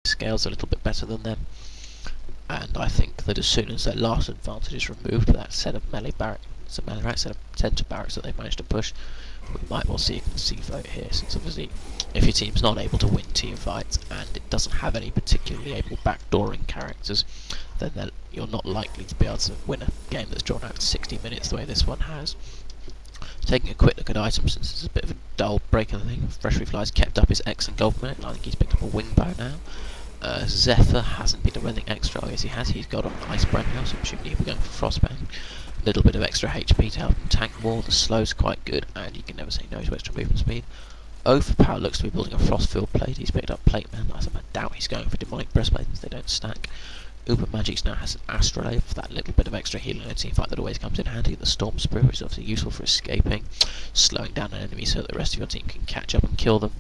scales a little bit better than them. And I think that as soon as their last advantage is removed, that set of melee barracks, set of center barracks that they managed to push, we might well see a concede vote here, since obviously if your team's not able to win team fights and it doesn't have any particularly able backdooring characters, then you're not likely to be able to win a game that's drawn out to 60 minutes the way this one has. Taking a quick look at items, since it's a bit of a dull break in the thing, Fresh Refly's kept up his excellent gold minute, and I think he's picked up a wing bow now. Zephyr hasn't picked up anything extra. Oh yes, he has. He's got an ice brand house. I'm assuming he'll be going for frostbang. A little bit of extra HP to help him tank more. The slow's quite good, and you can never say no to extra movement speed. Overpower looks to be building a frost-filled plate. He's picked up plate man. I doubt he's going for demonic breastplate since they don't stack. Uber Magix now has an astrolabe for that little bit of extra healing in a team fight that always comes in handy. The Storm Spirit, which is obviously useful for escaping, slowing down an enemy so that the rest of your team can catch up and kill them.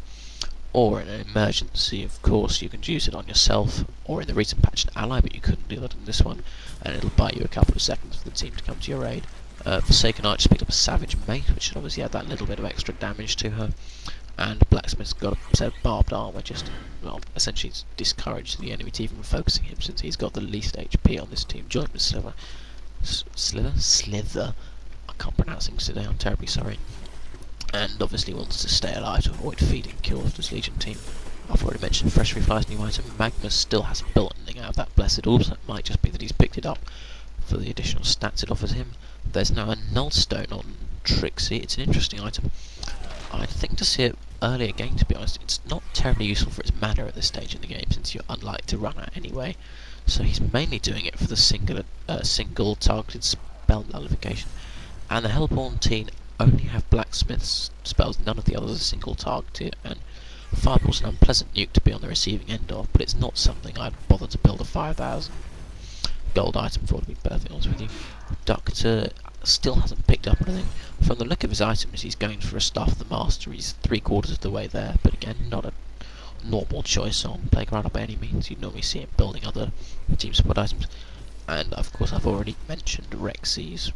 Or in an emergency, of course, you can use it on yourself, or in the recent patch an ally, but you couldn't do that in this one, and it'll buy you a couple of seconds for the team to come to your aid. Forsaken Archer picked up a Savage Mate, which should obviously add that little bit of extra damage to her, and Blacksmith's got a set of barbed armour, just, well, essentially discourage the enemy team from focusing him, since he's got the least HP on this team, joint with Slither? I can't pronounce things today, I'm terribly sorry. And obviously wants to stay alive to avoid feeding kills to his Legion team. I've already mentioned Fresh Refly's new item. Magnus still hasn't built anything out of that Blessed Orb, so it might just be that he's picked it up for the additional stats it offers him. There's now a Nullstone on Trixie. It's an interesting item. I think to see it earlier game, to be honest, it's not terribly useful for its mana at this stage in the game, since you're unlikely to run out anyway. So he's mainly doing it for the single targeted spell nullification. And the Hellborn team only have Blacksmith's spells, none of the others are single targeted, and Fireball's an unpleasant nuke to be on the receiving end of, but it's not something I'd bother to build a 5,000 gold item for, to be perfectly honest with you. Doctor still hasn't picked up anything. From the look of his items, he's going for a Staff of the Master. He's 3/4 of the way there, but again, not a normal choice on Playground by any means. You'd normally see him building other team support items. And of course, I've already mentioned Rexy's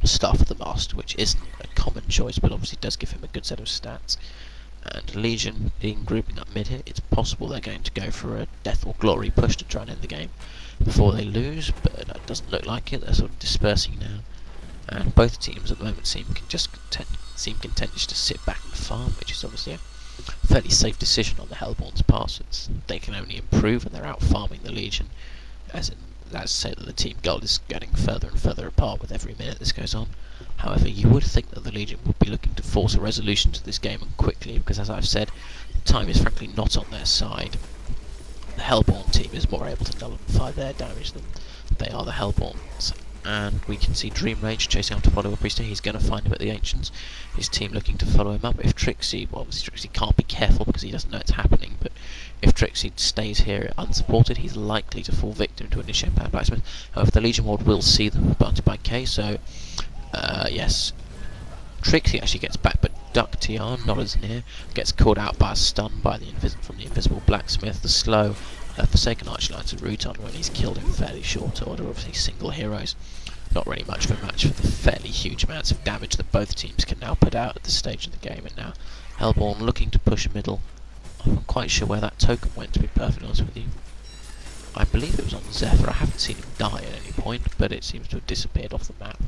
Staff of the Master, which isn't a common choice, but obviously does give him a good set of stats. And Legion being grouping up mid here, it's possible they're going to go for a Death or Glory push to try and end the game before they lose, but it doesn't look like it. They're sort of dispersing now, and both teams at the moment seem content just to sit back and farm, which is obviously a fairly safe decision on the Hellborn's part, since they can only improve and they're out farming the Legion, as say that the team goal is getting further and further apart with every minute this goes on. However, you would think that the Legion would be looking to force a resolution to this game, and quickly, because as I've said, time is frankly not on their side. The Hellborn team is more able to nullify their damage than they are the Hellborns. And we can see Dream Rage chasing after Follower Priest here. He's going to find him at the Ancients. His team looking to follow him up. If Trixie, well obviously Trixie can't be careful because he doesn't know it's happening, but if Trixie stays here unsupported, he's likely to fall victim to an Initiate Power Blacksmith. However, the Legion Ward will see them, bounted by K, so yes, Trixie actually gets back, but Ductian, not as near, gets caught out by a stun by from the invisible Blacksmith. The slow Forsaken Archline to Ruton when he's killed in fairly short order. Obviously single heroes, not really much of a match for the fairly huge amounts of damage that both teams can now put out at this stage of the game. And now Hellborn looking to push middle. I'm not quite sure where that token went, to be perfectly honest with you. I believe it was on Zephyr. I haven't seen him die at any point, but it seems to have disappeared off the map.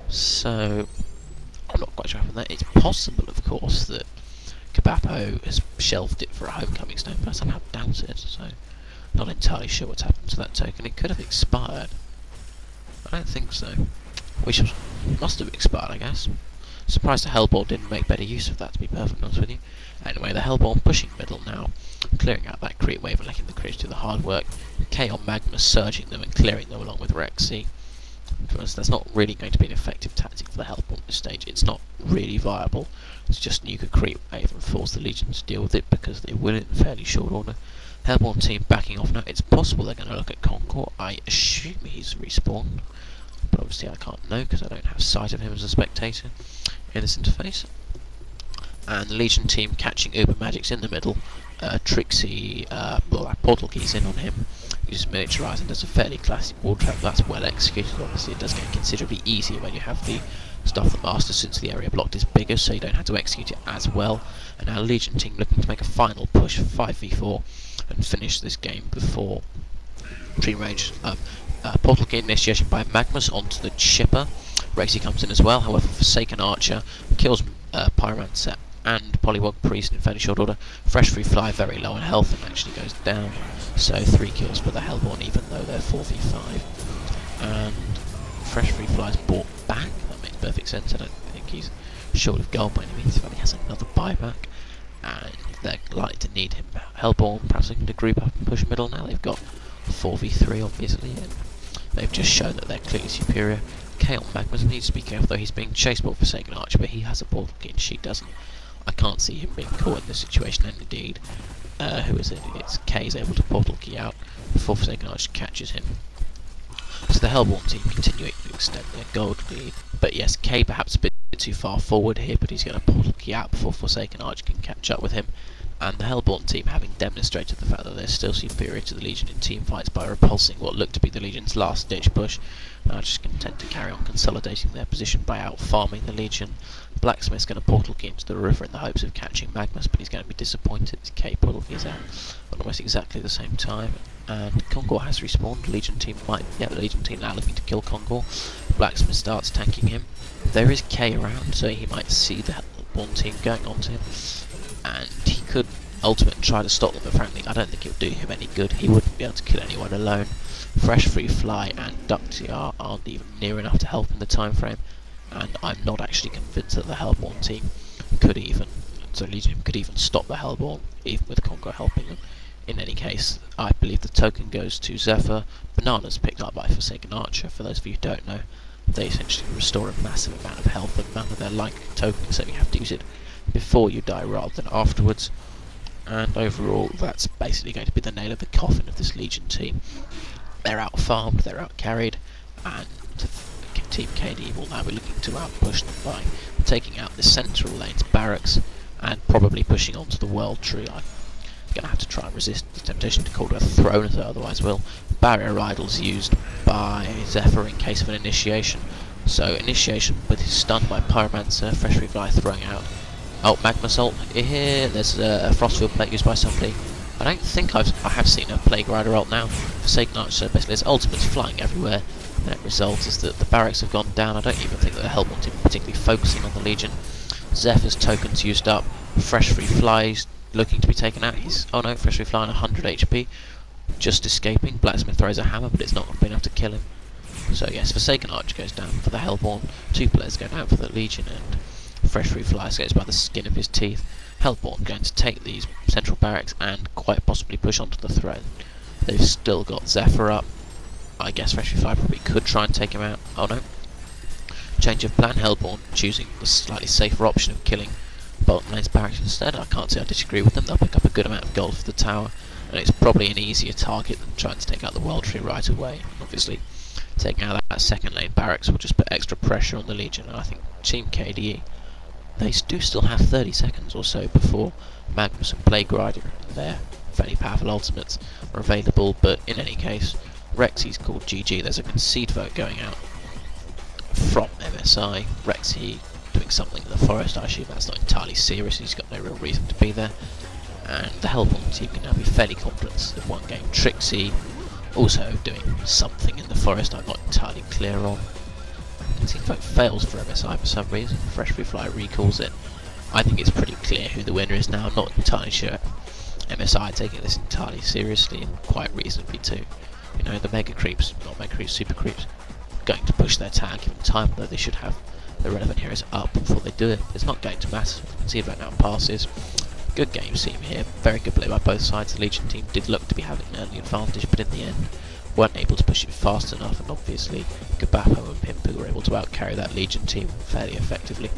So I'm not quite sure what happened there. It's possible, of course, that Kabapo has shelved it for a homecoming stone, but I somehow doubt it, so not entirely sure what's happened to that token. It could have expired. I don't think so. Which must have expired, I guess. Surprised the Hellborn didn't make better use of that, to be perfectly honest with you. Anyway, the Hellborn pushing middle now, clearing out that creep wave and letting the creeps do the hard work. K on Magma surging them and clearing them along with Rexy. Because that's not really going to be an effective tactic for the Hellborn at this stage. It's not really viable. It's just nuke a creep wave and force the Legion to deal with it, because they will in fairly short order. Hellborn team backing off now. It's possible they're going to look at Concord. I assume he's respawned, but obviously I can't know because I don't have sight of him as a spectator in this interface. And the Legion team catching Uber Magix in the middle. Trixie, well, that portal key's in on him. Uses miniaturize and does a fairly classic wall trap. That's well executed. Obviously, it does get considerably easier when you have the Staff of the Master, since the area blocked is bigger, so you don't have to execute it as well. And now Legion team looking to make a final push, 5v4. and finish this game before Dream Rage. Portal Key initiation by Magnus onto the chipper. Rexy comes in as well, however Forsaken Archer kills Pyromancer and Polywog Priest in fairly short order. Fresh Free Fly very low on health and actually goes down, so 3 kills for the Hellborn even though they're 4v5. And Fresh Free Fly's brought back, that makes perfect sense. I don't think he's short of gold by any means, but he has another buyback and they're likely to need him. Hellborn perhaps looking to group up and push middle now. They've got 4v3 obviously, and they've just shown that they're clearly superior. KHoN Magnus needs to be careful though, he's being chased by Forsaken Archer, but he has a portal key and she doesn't. I can't see him being caught in this situation, and indeed, who is it? It's K is able to portal key out before Forsaken Archer catches him. So the Hellborn team continuing to extend their gold lead, but yes, K perhaps a bit too far forward here, but he's going to portal key out before Forsaken Archer can catch up with him. And the Hellborn team, having demonstrated the fact that they're still superior to the Legion in team fights by repulsing what looked to be the Legion's last ditch push, are just content to carry on consolidating their position by out-farming the Legion. Blacksmith's going to portal key into the river in the hopes of catching Magnus, but he's going to be disappointed as K portal keys out at almost exactly the same time. And Kongor has respawned. Legion team the Legion team now looking to kill Kongor. Blacksmith starts tanking him. There is K around, so he might see the Hellborn team going onto him, and he could ultimately try to stop them, but frankly I don't think it would do him any good. He wouldn't be able to kill anyone alone. Fresh Free Fly and Ductiar aren't even near enough to help in the time frame, and I'm not actually convinced that the Hellborn team could even, so Legion could even stop the Hellborn, even with Kongor helping them. In any case, I believe the token goes to Zephyr. Bananas picked up by Forsaken Archer. For those of you who don't know, they essentially restore a massive amount of health and mana. They're like tokens, so you have to use it before you die rather than afterwards. And overall, that's basically going to be the nail of the coffin of this Legion team. They're out-farmed, they're out-carried, and Team KDe will now be looking to out-push them by taking out the central lane's barracks and probably pushing onto the World Tree. I'm going to have to try and resist the temptation to call it a throne, as I otherwise will. Barrier Idol's used by Zephyr in case of an initiation. So initiation with his stun by Pyromancer, Fresh Free Fly throwing out. Oh, Magnus ult here. There's a Frostfield plate used by somebody. I don't think I have seen a Plague Rider ult now. Forsaken Archer, basically his ultimate's flying everywhere. The net result is that the barracks have gone down. I don't even think that the Hellborn team are particularly focusing on the Legion. Zephyr's tokens used up. Fresh Free Flies looking to be taken out. Oh no, Fresh Free Fly on 100 HP. Just escaping. Blacksmith throws a hammer, but it's not going to be enough to kill him. So yes, Forsaken Archer goes down for the Hellborn. 2 players go down for the Legion, and Fresh Free Fly escapes by the skin of his teeth. Hellborn going to take these central barracks and quite possibly push onto the throne. They've still got Zephyr up. I guess Fresh Free Fly probably could try and take him out. Oh no. Change of plan. Hellborn choosing the slightly safer option of killing Bolton Lane's barracks instead. I can't say I disagree with them. They'll pick up a good amount of gold for the tower, and it's probably an easier target than trying to take out the World Tree right away. Obviously, taking out that second lane barracks will just put extra pressure on the Legion, and I think Team KDe, they do still have 30 seconds or so before Magnus and Plague Rider and their fairly powerful ultimates are available, but in any case, Rexy's called GG. There's a concede vote going out from MSI. Rexy doing something in the forest, I assume that's not entirely serious, he's got no real reason to be there. And the Hellborn team can now be fairly confident of one game. Trixie also doing something in the forest, I'm not entirely clear on. Concede vote fails for MSI for some reason. Fresh Free Fly recalls it. I think it's pretty clear who the winner is now. I'm not entirely sure MSI are taking this entirely seriously, and quite reasonably too. You know, the Mega Creeps, not Mega Creeps, Super Creeps, going to push their tag given time, though they should have the relevant heroes up before they do it. It's not going to matter. You can see about now passes. Good game team here. Very good play by both sides. The Legion team did look to be having an early advantage, but in the end weren't able to push it fast enough, and obviously Gabapo and Pimpu were able to outcarry that Legion team fairly effectively.